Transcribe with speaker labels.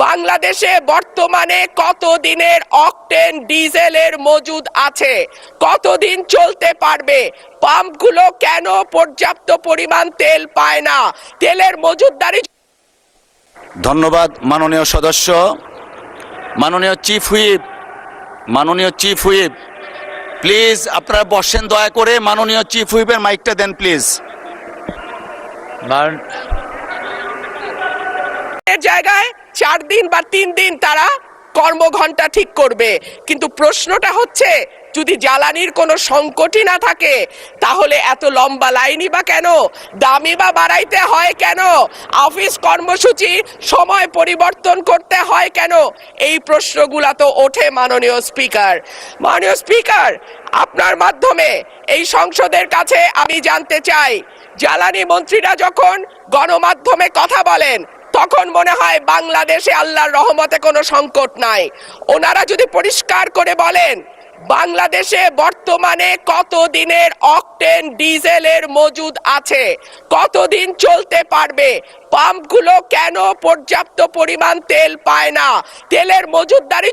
Speaker 1: বাংলাদেশে বর্তমানে কত দিনের অকটেন ডিজেলের মজুদ আছে, কতদিন চলতে পারবে, পাম্পগুলো কেন পর্যাপ্ত পরিমাণ তেল পায় না, তেলের মজুদদারি।
Speaker 2: ধন্যবাদ মাননীয় সদস্য। মাননীয় চিফ হুইপ প্লিজ আপনারা বসেন দয়া করে। মাননীয় চিফ হুইপের মাইকটা দেন প্লিজ।
Speaker 1: এর জায়গায় 4 দিন বা 3 দিন তারা কর্মঘণ্টা ঠিক করবে, কিন্তু প্রশ্নটা হচ্ছে যদি জ্বালানির কোনো সংকটই না থাকে তাহলে এত লম্বা লাইনই বা কেন, দামই বা বাড়াইতে হয় কেন, অফিস কর্মসূচি সময় পরিবর্তন করতে হয় কেন? এই প্রশ্নগুলো তো ওঠে মাননীয় স্পিকার। মাননীয় স্পিকার, আপনার মাধ্যমে এই সংসদের কাছে আমি জানতে চাই, জ্বালানি মন্ত্রীরা যখন গণমাধ্যমে কথা বলেন তখন মনে হয় বাংলাদেশে আল্লাহর রহমতে কোনো সংকট নাই। ওনারা যদি পরিষ্কার করে বলেন বাংলাদেশে বর্তমানে কত দিনের অকটেন ডিজেলের মজুদ আছে, কতদিন চলতে পারবে, পাম্পগুলো কেন পর্যাপ্ত পরিমাণ তেল পায় না, তেলের মজুদদারি